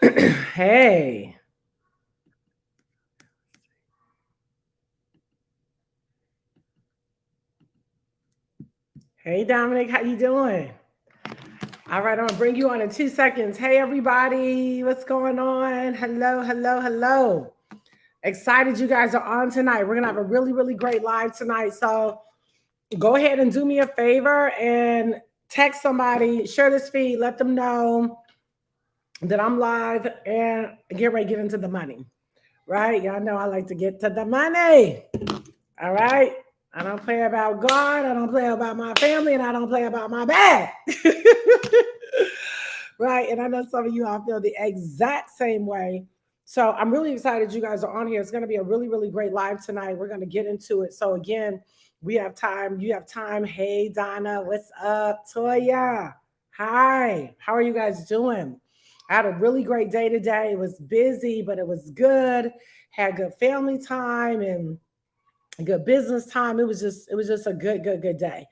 Hey. Hey, Dominic, how you doing? All right, I'm gonna bring you on in 2 seconds. Hey, everybody, what's going on? Hello, hello, hello. Excited you guys are on tonight. We're gonna have a really, really great live tonight. So go ahead and do me a favor and text somebody, share this feed, let them know that I'm live and get ready to get into the money. Right? Y'all know I like to get to the money. All right. I don't play about God. I don't play about my family, and I don't play about my bag. Right. And I know some of you all feel the exact same way. So I'm really excited you guys are on here. It's going to be a really, really great live tonight. We're going to get into it. So again, we have time. You have time. Hey, Donna, what's up? Toya, hi. How are you guys doing? I had a really great day today. It was busy, but it was good. Had good family time and good business time. It was just a good day.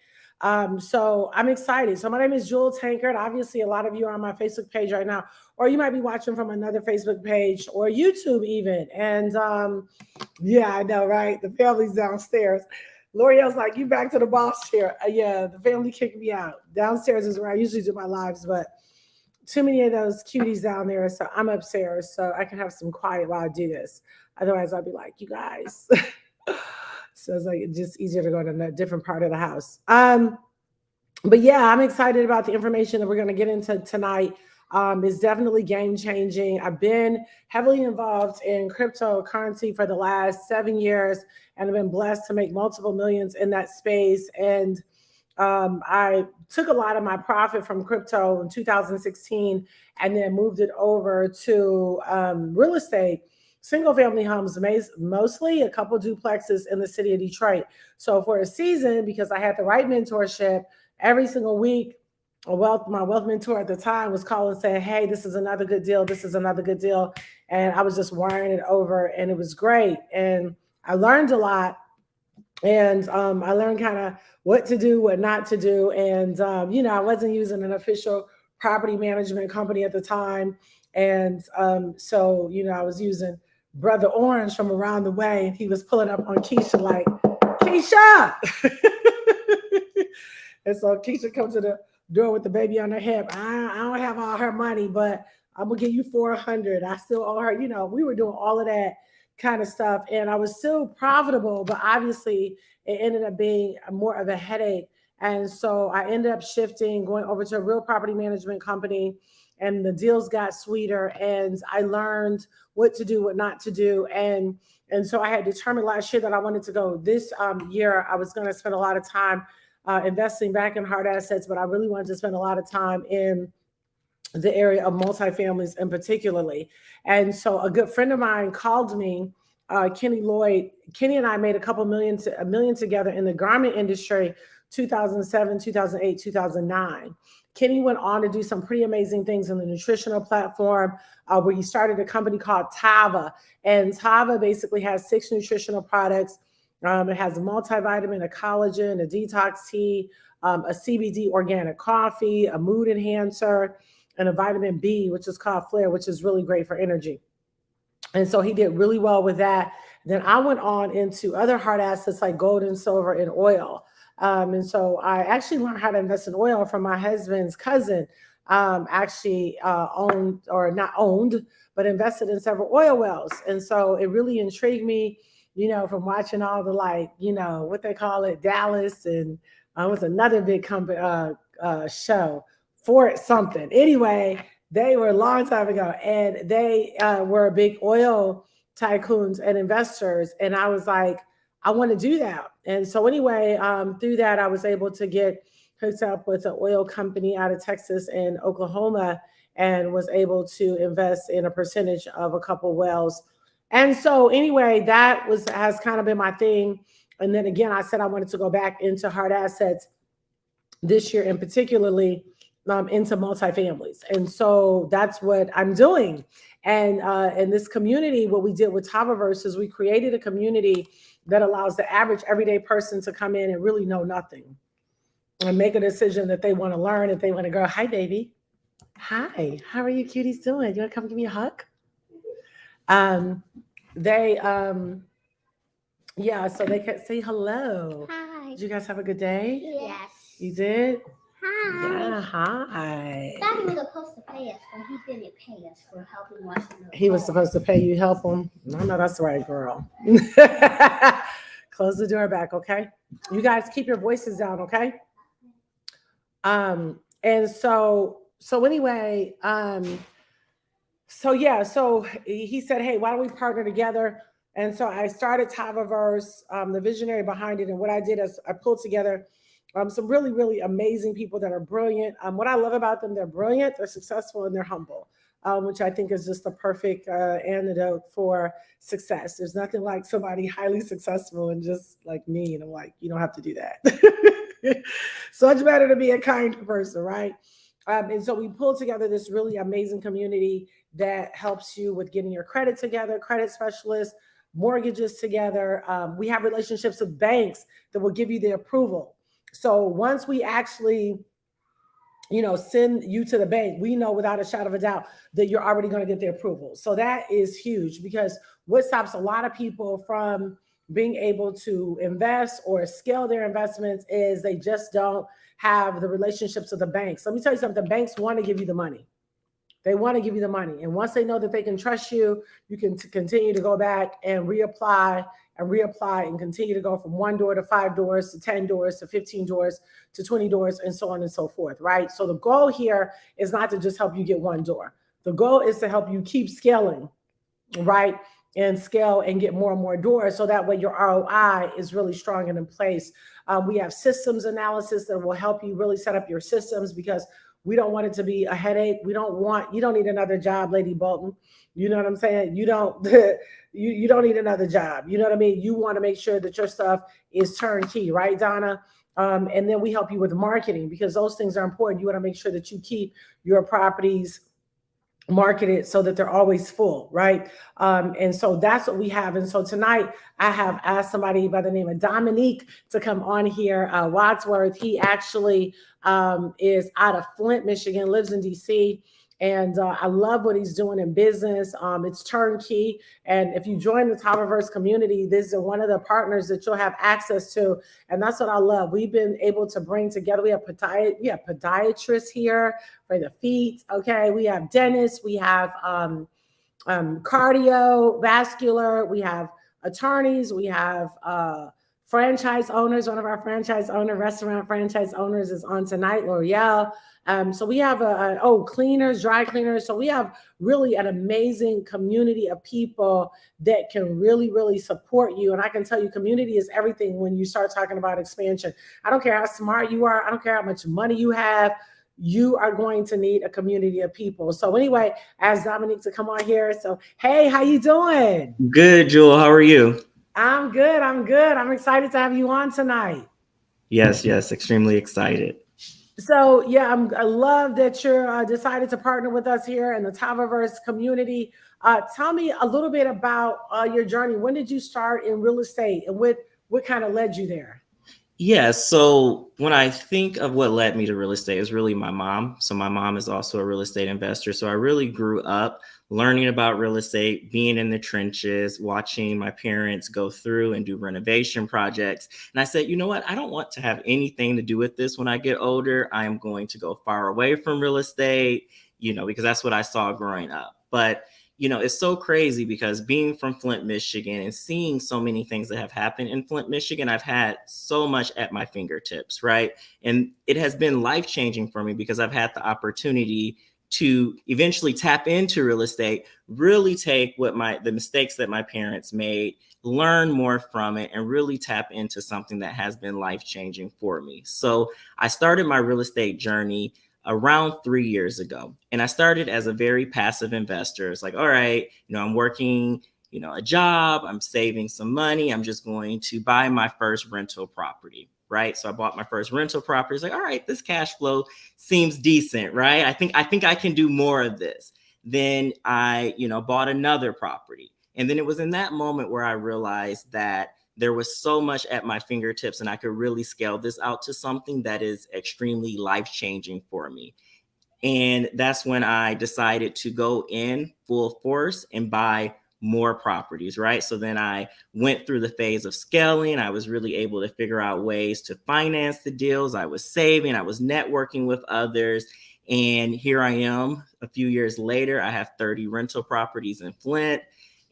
So I'm excited. So my name is Jewel Tankard. Obviously, a lot of you are on my Facebook page right now, or you might be watching from another Facebook page or YouTube even. And yeah, I know, right? The family's downstairs. L'Oreal's like, you back to the boss chair. Yeah, the family kicked me out. Downstairs is where I usually do my lives, but too many of those cuties down there. So I'm upstairs so I can have some quiet while I do this. Otherwise, I'll be like, you guys. So it's like just easier to go to a different part of the house. But yeah, I'm excited about the information that we're going to get into tonight. It's definitely game changing. I've been heavily involved in cryptocurrency for the last 7 years, and I've been blessed to make multiple millions in that space. And I took a lot of my profit from crypto in 2016 and then moved it over to real estate, single family homes, mostly a couple duplexes in the city of Detroit. So for a season, because I had the right mentorship, every single week, my wealth mentor at the time was calling saying, hey, this is another good deal. This is another good deal. And I was just wiring it over and it was great. And I learned a lot, and I learned kind of what to do, what not to do. And I wasn't using an official property management company at the time, and so I was using Brother Orange from around the way, and he was pulling up on Keisha like, Keisha. And so Keisha comes to the door with the baby on her hip. I don't have all her money, but I'm gonna give you 400. I still owe her. We were doing all of that kind of stuff, and I was still profitable, but obviously it ended up being more of a headache. And so I ended up shifting, going over to a real property management company, and the deals got sweeter, and I learned what to do, what not to do, and so I had determined last year that I wanted to go. This year, I was going to spend a lot of time investing back in hard assets, but I really wanted to spend a lot of time in the area of multifamilies in particularly. And so a good friend of mine called me, Kenny Lloyd. Kenny and I made a million together in the garment industry, 2007, 2008, 2009. Kenny went on to do some pretty amazing things in the nutritional platform, where he started a company called Tava. And Tava basically has 6 nutritional products. It has a multivitamin, a collagen, a detox tea, a CBD organic coffee, a mood enhancer, and a vitamin B, which is called Flare, which is really great for energy. And so he did really well with that. Then I went on into other hard assets like gold and silver and oil. And so I actually learned how to invest in oil from my husband's cousin, actually owned, or not owned, but invested in several oil wells. And so it really intrigued me, from watching all the, like, what they call it, Dallas, and was another big company show, Fort something. Anyway, they were a long time ago, and they were big oil tycoons and investors. And I was like, I want to do that. And so anyway, through that, I was able to get hooked up with an oil company out of Texas and Oklahoma, and was able to invest in a percentage of a couple wells. And so anyway, has kind of been my thing. And then again, I said I wanted to go back into hard assets this year, and particularly into multifamilies. And so that's what I'm doing. And in this community, what we did with Tavaverse is we created a community that allows the average everyday person to come in and really know nothing and make a decision that they want to learn, if they want to go, hi, baby. Hi, how are you cuties doing? You want to come give me a hug? Um, they yeah, so they can say hello. Hi. Did you guys have a good day? Yes. You did? Hi. Yeah, hi. Daddy was supposed to pay us, but he didn't pay us for helping washing the He was car. supposed to pay you help him. No, no, that's right, girl. Close the door back, okay? You guys keep your voices down, okay? And so anyway, so yeah, so he said, "Hey, why don't we partner together?" And so I started Tavaverse, the visionary behind it. And what I did is I pulled together some really, really amazing people that are brilliant. What I love about them, they're brilliant, they're successful, and they're humble, which I think is just the perfect antidote for success. There's nothing like somebody highly successful and just like me. And I'm like, you don't have to do that. So much better to be a kind person, right? And so we pulled together this really amazing community that helps you with getting your credit together, credit specialists, mortgages together. We have relationships with banks that will give you the approval. So once we actually send you to the bank, we know without a shadow of a doubt that you're already going to get the approval. So that is huge, because what stops a lot of people from being able to invest or scale their investments is they just don't have the relationships with the banks. Let me tell you something, banks want to give you the money. They want to give you the money. And once they know that they can trust you, you can continue to go back and reapply and continue to go from one door to five doors to 10 doors to 15 doors to 20 doors and so on and so forth, right? So the goal here is not to just help you get one door. The goal is to help you keep scaling, right? And scale and get more and more doors, so that way your ROI is really strong and in place. We have systems analysis that will help you really set up your systems, because we don't want it to be a headache. You don't need another job, Lady Bolton. You know what I'm saying? You don't you don't need another job. You know what I mean? You want to make sure that your stuff is turnkey, right, Donna? And then we help you with marketing, because those things are important. You want to make sure that you keep your properties marketed so that they're always full, right? And so that's what we have. And so tonight I have asked somebody by the name of Dominique to come on here. Wadsworth, he actually is out of Flint, Michigan, lives in DC. And I love what he's doing in business. It's turnkey. And if you join the Towerverse community, this is one of the partners that you'll have access to. And that's what I love. We've been able to bring together, we have podiatrists here for the feet. Okay. We have dentists, we have cardiovascular, we have attorneys, we have franchise owners. One of our franchise owner, restaurant franchise owners, is on tonight, L'Oreal. So we have cleaners, dry cleaners. So we have really an amazing community of people that can really, really support you. And I can tell you, community is everything when you start talking about expansion. I don't care how smart you are. I don't care how much money you have. You are going to need a community of people. So anyway, ask Dominique to come on here. So, hey, how you doing? Good, Jewel. How are you? I'm good. I'm good. I'm excited to have you on tonight. Yes, extremely excited. So yeah, I love that you're decided to partner with us here in the Tavaverse community. Tell me a little bit about your journey. When did you start in real estate, and what kind of led you there? Yeah, so when I think of what led me to real estate, it was really my mom. So my mom is also a real estate investor. So I really grew up learning about real estate, being in the trenches, watching my parents go through and do renovation projects. And I said, you know what? I don't want to have anything to do with this when I get older. I am going to go far away from real estate, because that's what I saw growing up. But it's so crazy because being from Flint, Michigan, and seeing so many things that have happened in Flint, Michigan, I've had so much at my fingertips, right? And it has been life-changing for me because I've had the opportunity to eventually tap into real estate, really take the mistakes that my parents made, learn more from it, and really tap into something that has been life-changing for me. So I started my real estate journey around 3 years ago. And I started as a very passive investor. It's like, all right, I'm working, a job, I'm saving some money. I'm just going to buy my first rental property, right? So I bought my first rental property. It's like, all right, this cash flow seems decent, right? I think I can do more of this. Then I, bought another property. And then it was in that moment where I realized that there was so much at my fingertips and I could really scale this out to something that is extremely life-changing for me. And that's when I decided to go in full force and buy more properties, right? So then I went through the phase of scaling. I was really able to figure out ways to finance the deals. I was saving, I was networking with others. And here I am a few years later. I have 30 rental properties in Flint.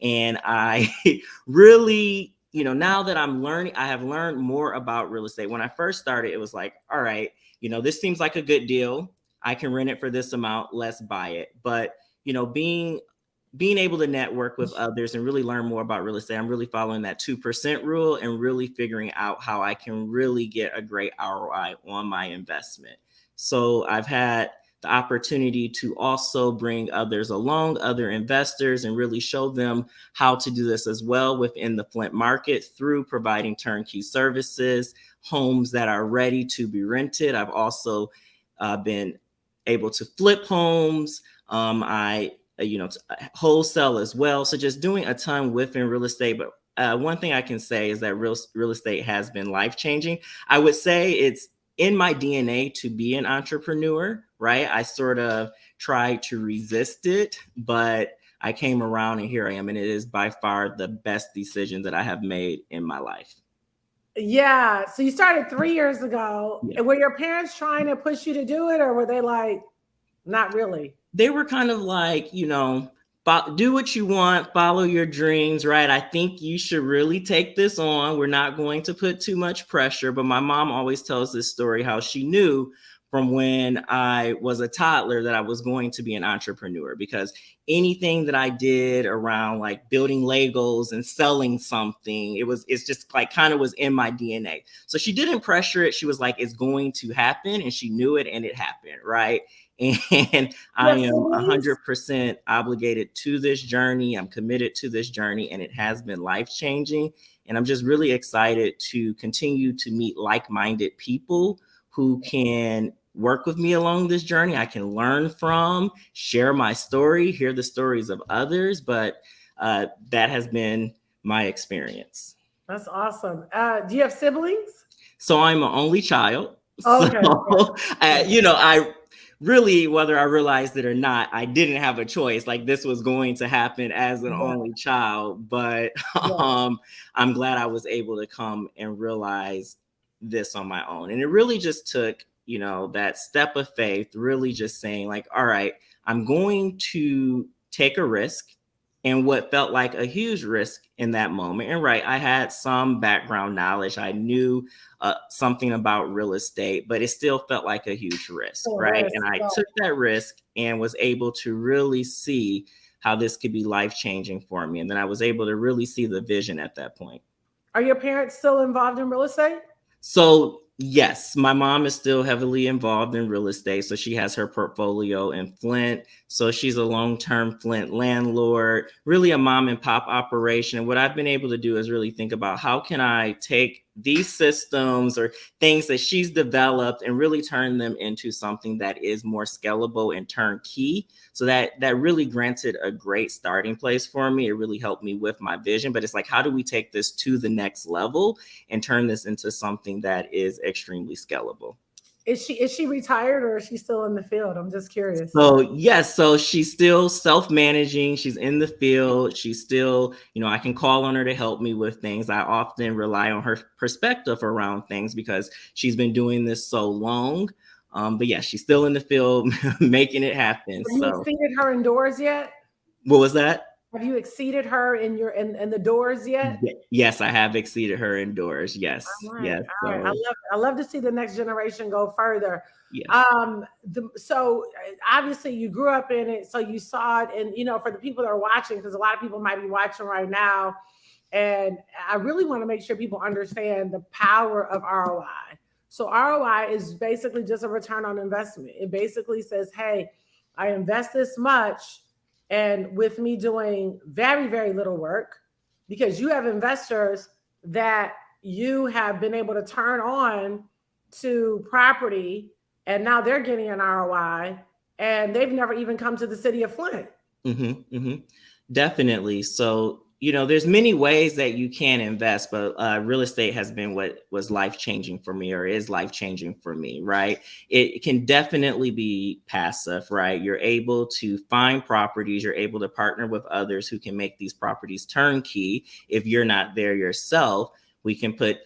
And I really, now that I'm learning, I have learned more about real estate. When I first started, it was like, all right, this seems like a good deal. I can rent it for this amount, let's buy it. But, being able to network with others and really learn more about real estate, I'm really following that 2% rule and really figuring out how I can really get a great ROI on my investment. So I've had the opportunity to also bring others along, other investors, and really show them how to do this as well within the Flint market through providing turnkey services, homes that are ready to be rented. I've also been able to flip homes. I wholesale as well. So just doing a ton within real estate. But one thing I can say is that real estate has been life-changing. I would say it's in my DNA to be an entrepreneur, right? I sort of tried to resist it, but I came around and here I am. And it is by far the best decision that I have made in my life. Yeah. So you started 3 years ago. Yeah. And were your parents trying to push you to do it, or were they like, not really? They were kind of like, do what you want, follow your dreams, right? I think you should really take this on. We're not going to put too much pressure. But my mom always tells this story how she knew from when I was a toddler that I was going to be an entrepreneur, because anything that I did around like building Legos and selling something, it's just like kind of was in my DNA. So she didn't pressure it. She was like, it's going to happen. And she knew it and it happened, right? And I am 100% obligated to this journey. I'm committed to this journey, and it has been life-changing. And I'm just really excited to continue to meet like-minded people who can work with me along this journey. I can learn from, share my story, hear the stories of others, but that has been my experience. That's awesome. Do you have siblings? So I'm an only child. Okay. So, I really, whether I realized it or not, I didn't have a choice. Like this was going to happen as an only child, but I'm glad I was able to come and realize this on my own. And it really just took, that step of faith, really just saying like, all right, I'm going to take a risk. And what felt like a huge risk in that moment. And right, I had some background knowledge. I knew something about real estate, but it still felt like a huge risk, right? And I took that risk and was able to really see how this could be life-changing for me. And then I was able to really see the vision at that point. Are your parents still involved in real estate? So yes, my mom is still heavily involved in real estate. So she has her portfolio in Flint. So she's a long-term Flint landlord, really a mom and pop operation. And what I've been able to do is really think about how can I take these systems or things that she's developed and really turn them into something that is more scalable and turnkey. So that really granted a great starting place for me. It really helped me with my vision, but it's like, how do we take this to the next level and turn this into something that is extremely scalable? Is she retired or is she still in the field? I'm just curious. So yes, so she's still self-managing. She's in the field. She's still, I can call on her to help me with things. I often rely on her perspective around things because she's been doing this so long. But yeah, she's still in the field making it happen. Have you exceeded her in doors yet? What was that? Have you exceeded her in the doors yet? Yes, I have exceeded her in doors. Yes. All right. Yes. All right. I love to see the next generation go further. Yes. So obviously you grew up in it, so you saw it, and for the people that are watching, because a lot of people might be watching right now, and I really want to make sure people understand the power of ROI. So ROI is basically just a return on investment. It basically says, hey, I invest this much, and with me doing very, very little work, because you have investors that you have been able to turn on to property, and now they're getting an ROI, and they've never even come to the city of Flint. Definitely. So there's many ways that you can invest, but real estate has been what was life-changing for me, or is life-changing for me, right? It can definitely be passive, right? You're able to find properties, you're able to partner with others who can make these properties turnkey. If you're not there yourself, we can put,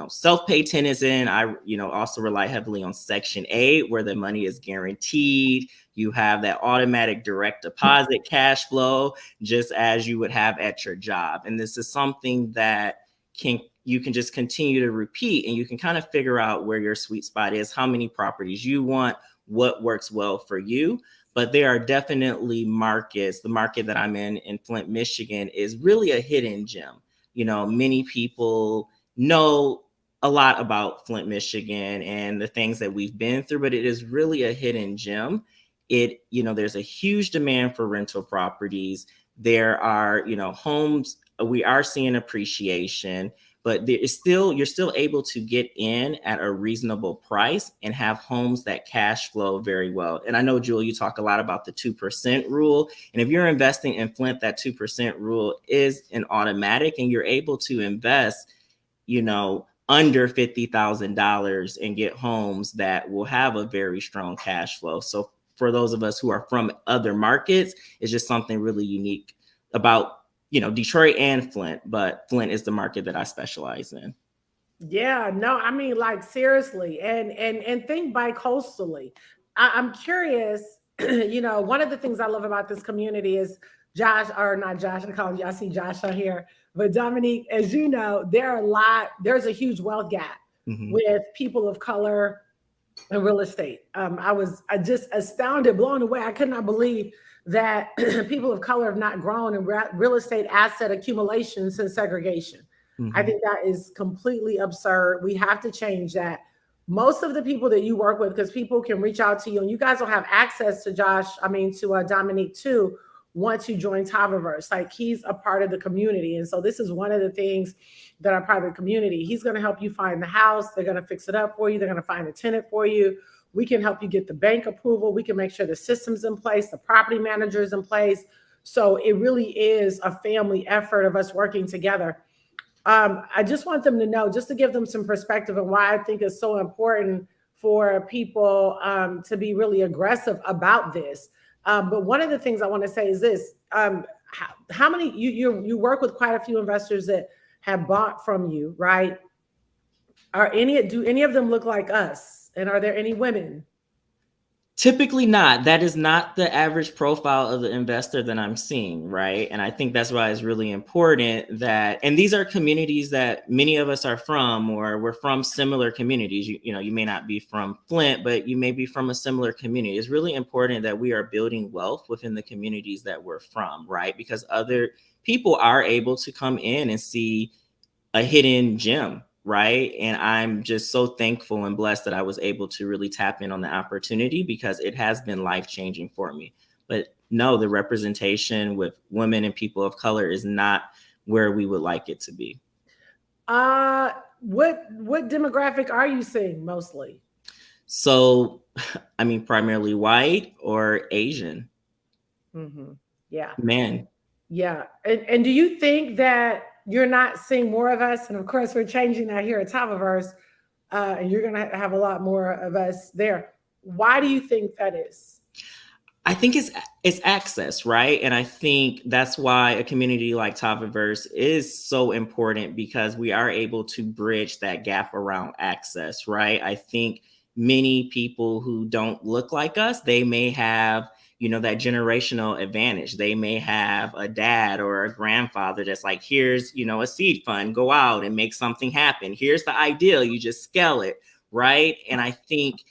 self-pay tenants in. I, also rely heavily on Section 8, where the money is guaranteed. You have that automatic direct deposit cash flow, just as you would have at your job. And this is something that you can just continue to repeat, and you can kind of figure out where your sweet spot is, how many properties you want, what works well for you. But there are definitely markets. The market that I'm in Flint, Michigan, is really a hidden gem. Many people know a lot about Flint, Michigan and the things that we've been through, but it is really a hidden gem. There's a huge demand for rental properties. There are, homes, we are seeing appreciation, but you're still able to get in at a reasonable price and have homes that cash flow very well. And I know, Jewel, you talk a lot about the 2% rule. And if you're investing in Flint, that 2% rule is an automatic, and you're able to invest, under $50,000 and get homes that will have a very strong cash flow. So for those of us who are from other markets, it's just something really unique about, Detroit and Flint, but Flint is the market that I specialize in. Yeah, no, I mean, like, seriously, and think bi-coastally. I'm curious. One of the things I love about this community is Josh, or not Josh, I see Josh on here, but Dominique, as you know, there's a huge wealth gap with people of color in real estate. I just astounded, blown away. I could not believe that people of color have not grown in real estate asset accumulation since segregation. I think that is completely absurd. We have to change that. Most of the people that you work with, because people can reach out to you, and you guys will have access to Dominique too, once you join Taviverse. Like, he's a part of the community. And so this is one of the things that are part of the community. He's going to help you find the house. They're going to fix it up for you. They're going to find a tenant for you. We can help you get the bank approval. We can make sure the system's in place, the property manager is in place. So it really is a family effort of us working together. I just want them to know, just to give them some perspective on why I think it's so important for people to be really aggressive about this. But one of the things I want to say is this: how many you work with quite a few investors that have bought from you, right? Do any of them look like us? And are there any women? Typically not. That is not the average profile of the investor that I'm seeing, right? And I think that's why it's really important and these are communities that many of us are from, or we're from similar communities. You may not be from Flint, but you may be from a similar community. It's really important that we are building wealth within the communities that we're from, right? Because other people are able to come in and see a hidden gem, right? And I'm just so thankful and blessed that I was able to really tap in on the opportunity, because it has been life-changing for me. But no, the representation with women and people of color is not where we would like it to be. What demographic are you seeing mostly? So, primarily white or Asian. Yeah. Men. Yeah. And do you think that you're not seeing more of us? And of course, we're changing that here at Taviverse, and you're going to have a lot more of us there. Why do you think that is? I think it's access, right? And I think that's why a community like Taviverse is so important, because we are able to bridge that gap around access, right? I think many people who don't look like us, they may have that generational advantage. They may have a dad or a grandfather that's like, here's, a seed fund, go out and make something happen. Here's the ideal, you just scale it, right? And I think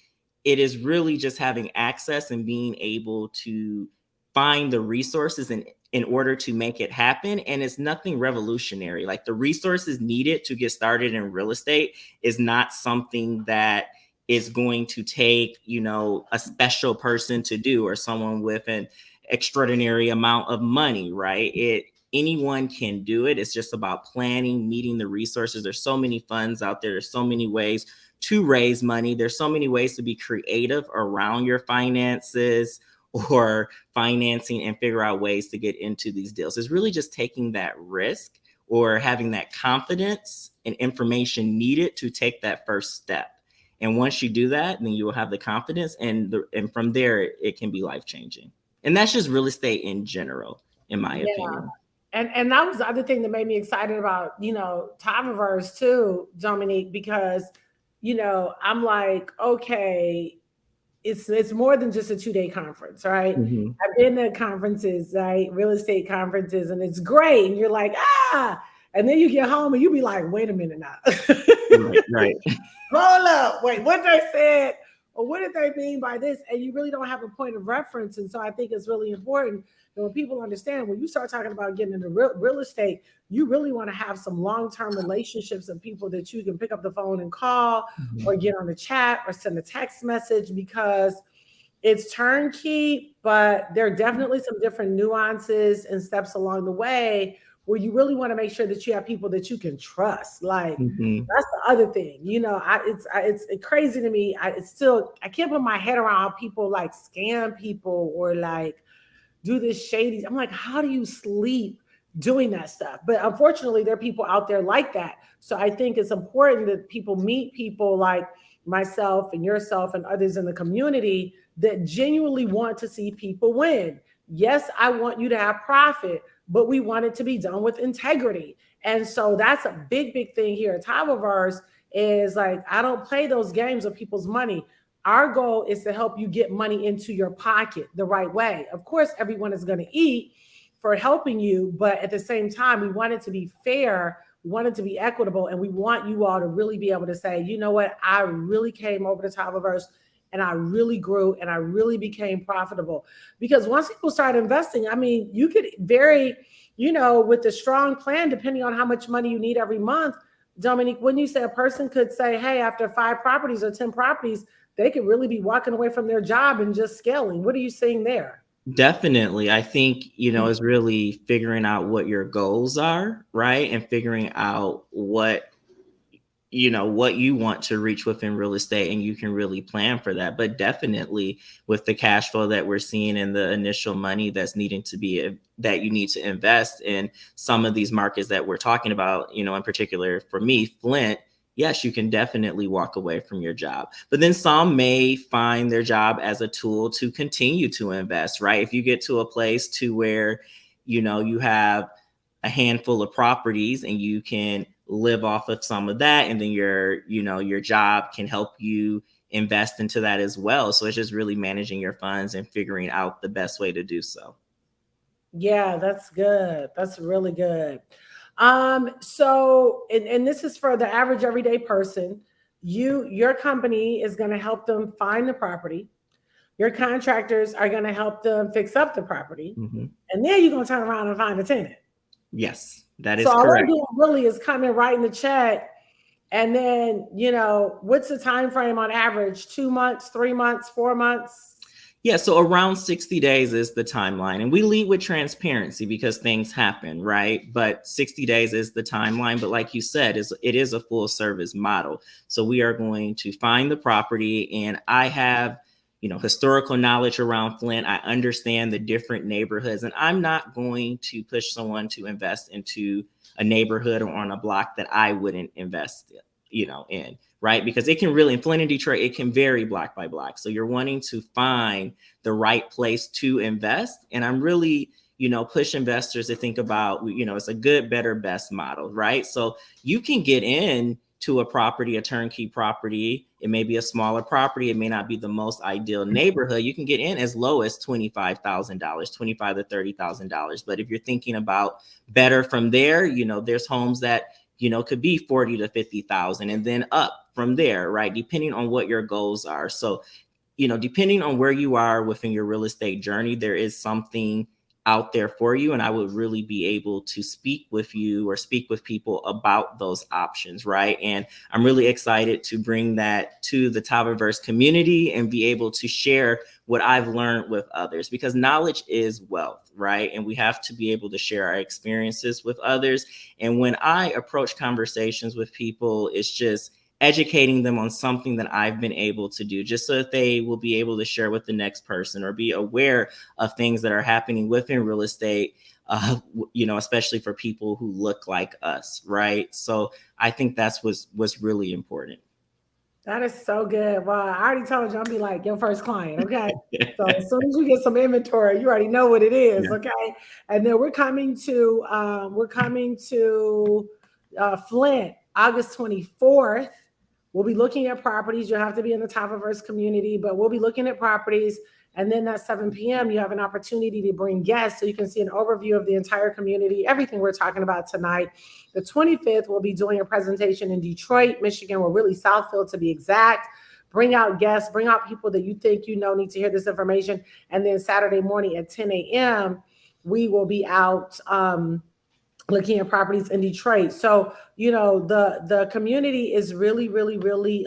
it is really just having access and being able to find the resources in order to make it happen. And it's nothing revolutionary. Like, the resources needed to get started in real estate is not something that is going to take, a special person to do, or someone with an extraordinary amount of money, right? Anyone can do it. It's just about planning, meeting the resources. There's so many funds out there. There's so many ways to raise money. There's so many ways to be creative around your finances, or financing and figure out ways to get into these deals. It's really just taking that risk or having that confidence and information needed to take that first step. And once you do that, then you will have the confidence, and from there, it can be life-changing. And that's just real estate in general, in my opinion. And that was the other thing that made me excited about, Timeverse too, Dominique, because, I'm like, okay, it's more than just a 2-day conference, right? Mm-hmm. I've been to conferences, right? Real estate conferences, and it's great. And you're like, and then you get home and you be like, wait a minute now. Right. Hold up, wait, what they said, or what did they mean by this? And you really don't have a point of reference. And so I think it's really important that when people understand, when you start talking about getting into real estate, you really want to have some long-term relationships and people that you can pick up the phone and call, or get on the chat or send a text message, because it's turnkey, but there are definitely some different nuances and steps along the way where you really want to make sure that you have people that you can trust. Like, that's the other thing, it's crazy to me. I can't put my head around how people like scam people or like do this shady. I'm like, how do you sleep doing that stuff? But unfortunately, there are people out there like that. So I think it's important that people meet people like myself and yourself and others in the community that genuinely want to see people win. Yes, I want you to have profit, but we want it to be done with integrity. And so that's a big, big thing here at Timeverse, is like, I don't play those games with people's money. Our goal is to help you get money into your pocket the right way. Of course, everyone is going to eat for helping you, but at the same time, we want it to be fair, we want it to be equitable, and we want you all to really be able to say, you know what, I really came over to Timeverse and I really grew and I really became profitable. Because once people start investing, I mean, you could vary, with a strong plan, depending on how much money you need every month. Dominique, when you say a person could say, hey, after 5 properties or 10 properties, they could really be walking away from their job and just scaling. What are you seeing there? Definitely. I think, is really figuring out what your goals are, right? And figuring out what you want to reach within real estate, and you can really plan for that. But definitely with the cash flow that we're seeing and the initial money that's needing to be, that you need to invest in some of these markets that we're talking about, in particular for me, Flint, yes, you can definitely walk away from your job. But then some may find their job as a tool to continue to invest, right? If you get to a place to where, you have a handful of properties and you can live off of some of that, and then your job can help you invest into that as well. So it's just really managing your funds and figuring out the best way to do so. Yeah, that's good. That's really good. So, and this is for the average everyday person. Your company is going to help them find the property. Your contractors are going to help them fix up the property. Mm-hmm. And then you're going to turn around and find a tenant. Yes, that is so correct. All I'm doing really is coming, writing the check. And then, what's the time frame on average? 2 months, 3 months, 4 months? Yeah, so around 60 days is the timeline. And we lead with transparency because things happen, right? But 60 days is the timeline. But like you said, it is a full service model. So we are going to find the property, and I have, historical knowledge around Flint. I understand the different neighborhoods, and I'm not going to push someone to invest into a neighborhood or on a block that I wouldn't invest in, right? Because it can really, in Flint and Detroit, it can vary block by block. So you're wanting to find the right place to invest. And I'm really, push investors to think about, it's a good, better, best model, right? So you can get in to a property, a turnkey property. It may be a smaller property. It may not be the most ideal neighborhood. You can get in as low as $25,000, $25,000 to $30,000. But if you're thinking about better from there, there's homes that, could be 40 to 50,000 and then up from there, right? Depending on what your goals are. So, depending on where you are within your real estate journey, there is something out there for you. And I would really be able to speak with you or speak with people about those options, right? And I'm really excited to bring that to the Timeverse community and be able to share what I've learned with others, because knowledge is wealth, right? And we have to be able to share our experiences with others. And when I approach conversations with people, it's just educating them on something that I've been able to do, just so that they will be able to share with the next person or be aware of things that are happening within real estate, especially for people who look like us, right? So I think that's what's really important. That is so good. Well, I already told you, I'll be like your first client. Okay. So as soon as you get some inventory, you already know what it is. Yeah. Okay. And then we're coming to Flint, August 24th. We'll be looking at properties. You'll have to be in the Tafaverse community, but we'll be looking at properties. And then at 7 p.m., you have an opportunity to bring guests so you can see an overview of the entire community, everything we're talking about tonight. The 25th, we'll be doing a presentation in Detroit, Michigan, or really Southfield to be exact. Bring out guests, bring out people that you think need to hear this information. And then Saturday morning at 10 a.m., we will be out looking at properties in Detroit. So, the community is really, really, really,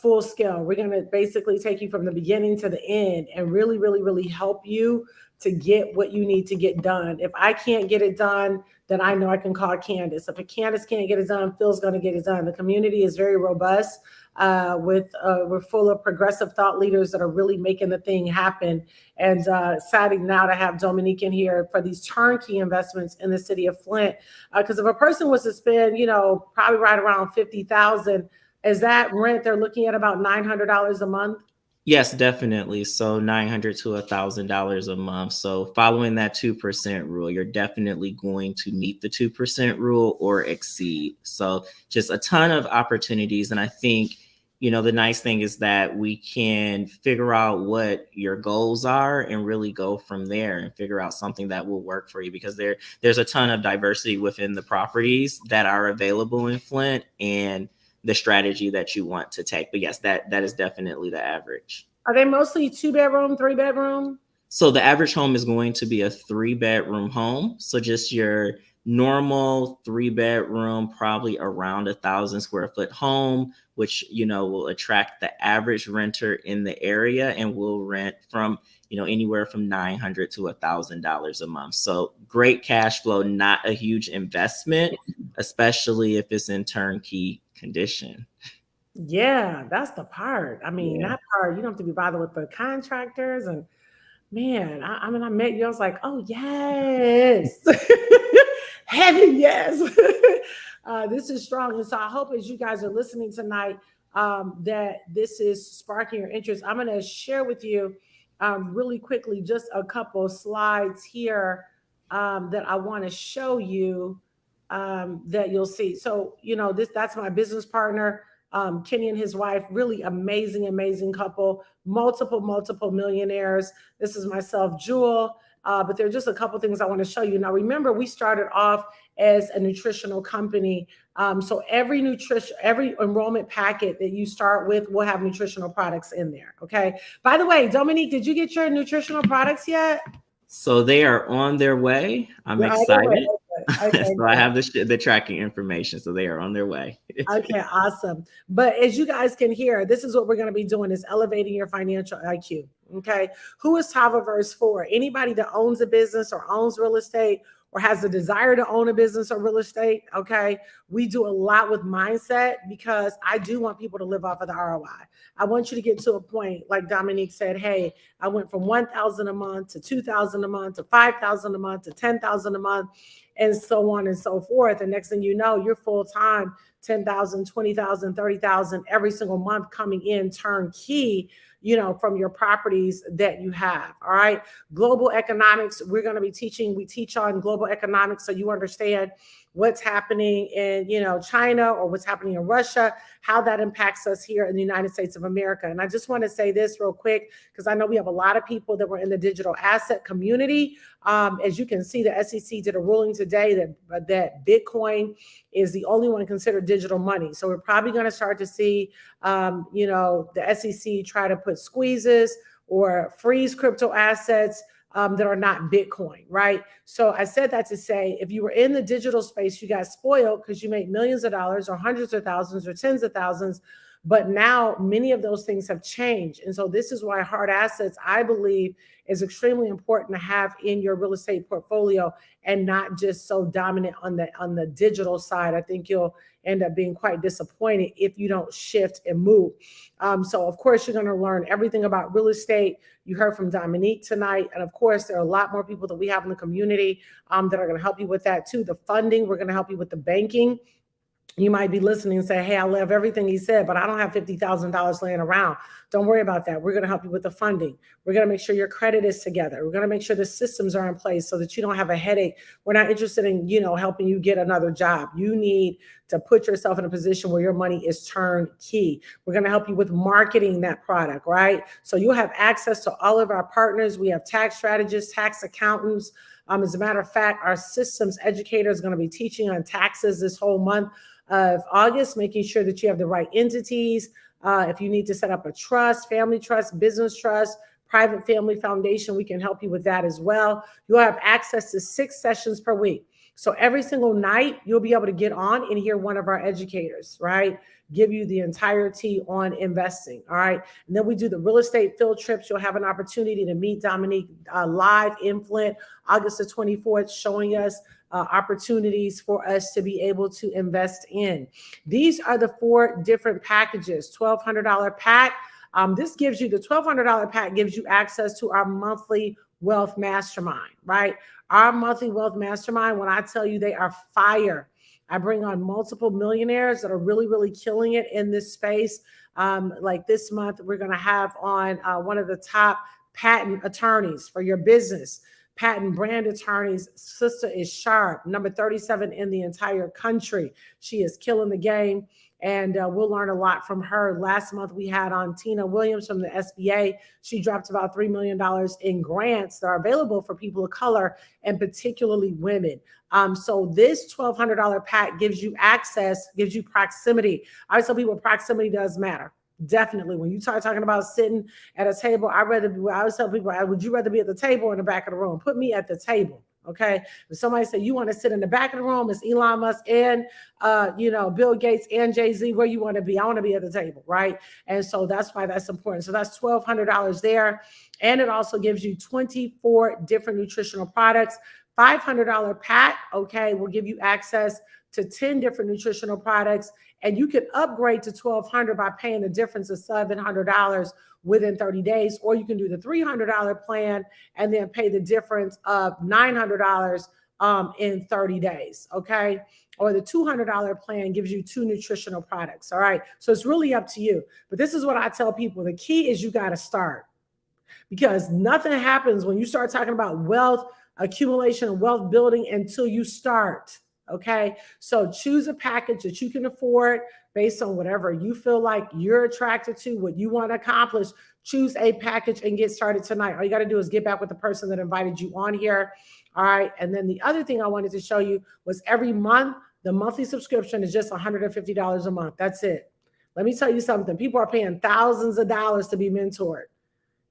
full scale. We're going to basically take you from the beginning to the end and really, really, really help you to get what you need to get done. If I can't get it done, then I know I can call Candace. If Candace can't get it done, Phil's going to get it done. The community is very robust. We're full of progressive thought leaders that are really making the thing happen. And excited now to have Dominique in here for these turnkey investments in the city of Flint. Because if a person was to spend, probably right around $50,000, is that rent they're looking at about $900 a month? Yes, definitely. So $900 to $1,000 a month. So following that 2% rule, you're definitely going to meet the 2% rule or exceed. So just a ton of opportunities. And I think, the nice thing is that we can figure out what your goals are and really go from there and figure out something that will work for you, because there's a ton of diversity within the properties that are available in Flint and the strategy that you want to take. But yes, that is definitely the average. Are they mostly 2-bedroom, 3-bedroom? So the average home is going to be a 3-bedroom home. So just your normal 3-bedroom, probably around 1,000 square foot home, which, will attract the average renter in the area and will rent from, anywhere from $900 to $1,000 a month. So great cash flow, not a huge investment, especially if it's in turnkey condition. Yeah, that's the part. I mean, that part, you don't have to be bothered with the contractors. And man, I met you, I was like, oh, yes. Heavy yes. This is strong. And so I hope as you guys are listening tonight, that this is sparking your interest. I'm going to share with you really quickly just a couple slides here that I want to show you that you'll see. So, that's my business partner, Kenny and his wife, really amazing couple, multiple millionaires. This is myself, Jewel. But there are just a couple things I want to show you. Now, remember, we started off as a nutritional company. So every enrollment packet that you start with will have nutritional products in there. Okay. By the way, Dominique, did you get your nutritional products yet? So they are on their way. I'm excited. Okay, so I have the tracking information. So they are on their way. Okay, awesome. But as you guys can hear, this is what we're going to be doing, is elevating your financial IQ. Okay. Who is Tafaverse for? Anybody that owns a business or owns real estate or has a desire to own a business or real estate. Okay. We do a lot with mindset, because I do want people to live off of the ROI. I want you to get to a point, like Dominique said, hey, I went from 1,000 a month to 2,000 a month to 5,000 a month to 10,000 a month, and so on and so forth. And next thing you know, you're full time, 10,000, 20,000, 30,000 every single month coming in turnkey, from your properties that you have. All right. Global economics. We're going to be we teach on global economics, so you understand what's happening in, China, or what's happening in Russia, how that impacts us here in the United States of America. And I just want to say this real quick, because I know we have a lot of people that were in the digital asset community. As you can see, the SEC did a ruling today that Bitcoin is the only one considered digital money. So we're probably going to start to see, the SEC try to put squeezes or freeze crypto assets that are not Bitcoin, right? So I said that to say, if you were in the digital space, you got spoiled because you made millions of dollars or hundreds of thousands or tens of thousands, But now many of those things have changed. And so this is why hard assets, I believe, is extremely important to have in your real estate portfolio, and not just so dominant on the digital side. I think you'll end up being quite disappointed if you don't shift and move. So of course, you're going to learn everything about real estate. You heard from Dominique tonight. And of course, there are a lot more people that we have in the community that are going to help you with that too. The funding, we're going to help you with the banking. You might be listening and say, hey, I love everything he said, but I don't have $50,000 laying around. Don't worry about that. We're going to help you with the funding. We're going to make sure your credit is together. We're going to make sure the systems are in place so that you don't have a headache. We're not interested in, helping you get another job. You need to put yourself in a position where your money is turnkey. We're going to help you with marketing that product, right? So you'll have access to all of our partners. We have tax strategists, tax accountants. As a matter of fact, our systems educator is going to be teaching on taxes this whole month of August, making sure that you have the right entities. If you need to set up a trust, family trust, business trust, private family foundation, we can help you with that as well. You'll have access to 6 sessions per week. So every single night, you'll be able to get on and hear one of our educators, right? Give you the entirety on investing, all right? And then we do the real estate field trips. You'll have an opportunity to meet Dominique live in Flint, August the 24th, showing us opportunities for us to be able to invest in. These are the 4 different packages. $1,200 pack. This gives you, the $1,200 pack gives you access to our monthly wealth mastermind, right? Our monthly wealth mastermind, when I tell you they are fire, I bring on multiple millionaires that are really, really killing it in this space. Like this month, we're going to have on one of the top patent attorneys for your business. Patent brand attorneys. Sister is sharp, number 37 in the entire country. She is killing the game, and we'll learn a lot from her. Last month, we had on Tina Williams from the SBA. She dropped about $3 million in grants that are available for people of color, and particularly women. So this $1,200 pack gives you access, gives you proximity. I always tell people proximity does matter. Definitely. When you start talking about sitting at a table, I always tell people, would you rather be at the table or in the back of the room? Put me at the table. Okay. If somebody say you want to sit in the back of the room, it's Elon Musk and, Bill Gates and Jay-Z, where you want to be. I want to be at the table. Right. And so that's why that's important. So that's $1,200 there. And it also gives you 24 different nutritional products. $500 pack. Okay. Will give you access to 10 different nutritional products. And you can upgrade to $1,200 by paying the difference of $700 within 30 days, or you can do the $300 plan and then pay the difference of $900 in 30 days, okay? Or the $200 plan gives you 2 nutritional products, all right? So it's really up to you. But this is what I tell people. The key is you got to start, because nothing happens when you start talking about wealth accumulation and wealth building until you start. Okay, so choose a package that you can afford based on whatever you feel like you're attracted to, what you want to accomplish. Choose a package and get started tonight. All you got to do is get back with the person that invited you on here. All right. And then the other thing I wanted to show you was every month, the monthly subscription is just $150 a month. That's it. Let me tell you something. People are paying thousands of dollars to be mentored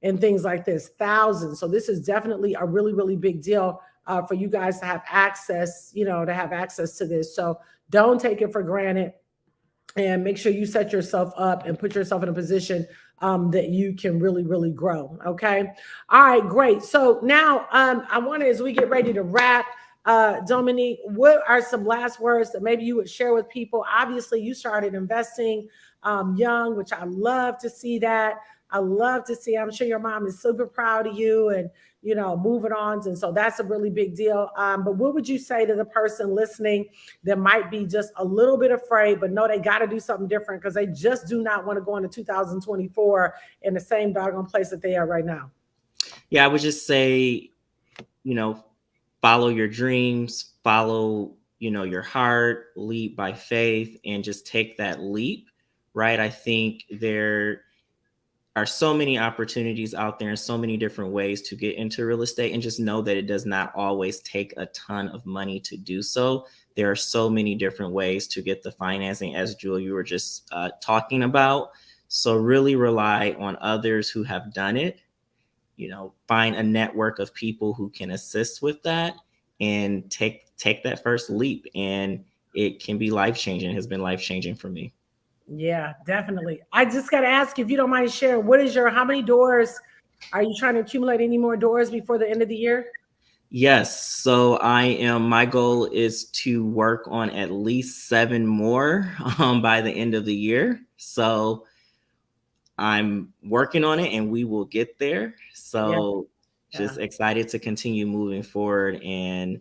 and things like this, thousands. So this is definitely a really, really big deal for you guys to have access, to this. So don't take it for granted, and make sure you set yourself up and put yourself in a position that you can really, really grow. Okay. All right, great. So now I want to, as we get ready to wrap, Dominique, what are some last words that maybe you would share with people? Obviously, you started investing young, which I love to see that. I love to see. I'm sure your mom is super proud of you and, moving on. And so that's a really big deal. But what would you say to the person listening that might be just a little bit afraid, but know they got to do something different because they just do not want to go into 2024 in the same doggone place that they are right now? Yeah, I would just say, follow your dreams, follow, your heart, lead by faith, and just take that leap, right? I think there are so many opportunities out there and so many different ways to get into real estate, and just know that it does not always take a ton of money to do so. There are so many different ways to get the financing, as Jewel, you were just talking about. So really rely on others who have done it. Find a network of people who can assist with that, and take that first leap. And it can be life-changing. It has been life-changing for me. Yeah, definitely. I just got to ask, if you don't mind sharing, how many doors are you trying to accumulate? Any more doors before the end of the year? Yes. So my goal is to work on at least 7 more by the end of the year. So I'm working on it and we will get there. Yeah, So yeah, just excited to continue moving forward and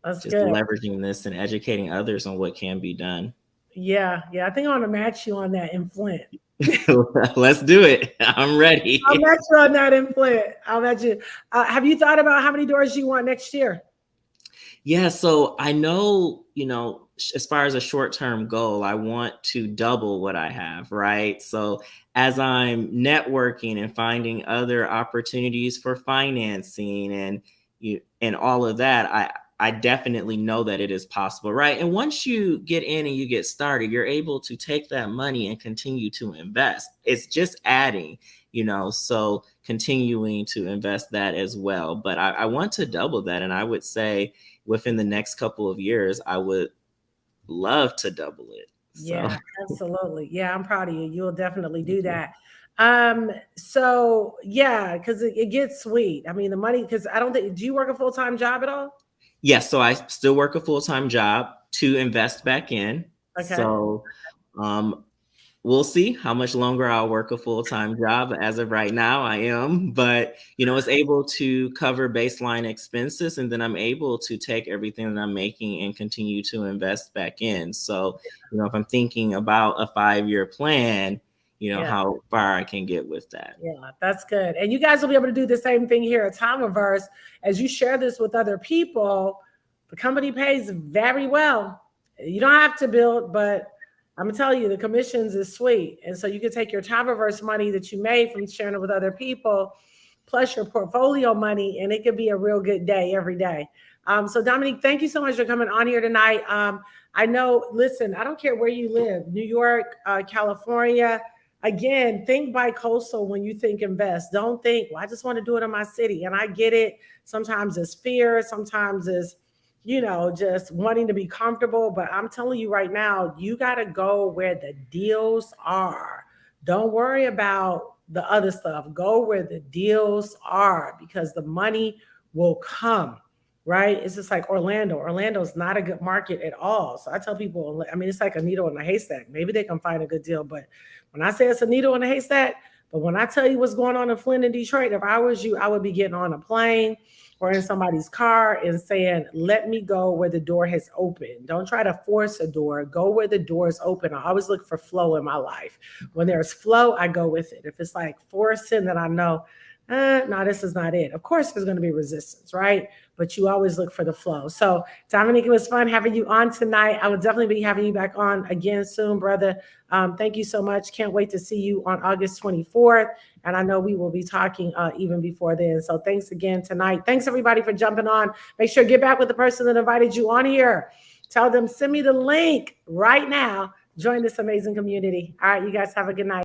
that's just good. leveraging this and educating others on what can be done. Yeah, yeah. I think I want to match you on that in Flint. Let's do it. I'm I'll ready. match you on that in Flint. I'll match you. Have you thought about how many doors you want next year? Yeah, so I know, as far as a short-term goal, I want to double what I have, right? So as I'm networking and finding other opportunities for financing and all of that, I definitely know that it is possible, right? And once you get in and you get started, you're able to take that money and continue to invest. It's just adding, so continuing to invest that as well. But I want to double that, and I would say within the next couple of years, I would love to double it. So Yeah, absolutely. Yeah, I'm proud of you. You'll definitely do that. So yeah, because it gets sweet. I mean, the money, because I don't think, do you work a full-time job at all? yes, so I still work a full-time job to invest back in. Okay. So um, we'll see how much longer I'll work a full-time job. As of right now, I am, but it's able to cover baseline expenses, and then I'm able to take everything that I'm making and continue to invest back in. So, if I'm thinking about a 5-year plan, Yeah. how far I can get with that. Yeah, that's good. And you guys will be able to do the same thing here at Time Reverse. As you share this with other people, the company pays very well. You don't have to build, but I'm gonna tell you, the commissions is sweet. And so you can take your Time Reverse money that you made from sharing it with other people, plus your portfolio money, and it could be a real good day every day. So Dominique, thank you so much for coming on here tonight. I know, listen, I don't care where you live, New York, California. Again, think bi-coastal when you think invest. Don't think, well, I just want to do it in my city. And I get it. Sometimes it's fear, sometimes it's, just wanting to be comfortable. But I'm telling you right now, you got to go where the deals are. Don't worry about the other stuff. Go where the deals are, because the money will come, right? It's just like Orlando. Orlando is not a good market at all. So I tell people, I mean, it's like a needle in a haystack. Maybe they can find a good deal, but when I say it's a needle in a haystack, but when I tell you what's going on in Flint and Detroit, if I was you, I would be getting on a plane or in somebody's car and saying, let me go where the door has opened. Don't try to force a door. Go where the door is open. I always look for flow in my life. When there's flow, I go with it. If it's like forcing, then I know, no, this is not it. Of course, there's going to be resistance, right? But you always look for the flow. So, Dominique, it was fun having you on tonight. I will definitely be having you back on again soon, brother. Thank you so much. Can't wait to see you on August 24th. And I know we will be talking even before then. So thanks again tonight. Thanks everybody for jumping on. Make sure get back with the person that invited you on here. Tell them, send me the link right now. Join this amazing community. All right, you guys have a good night.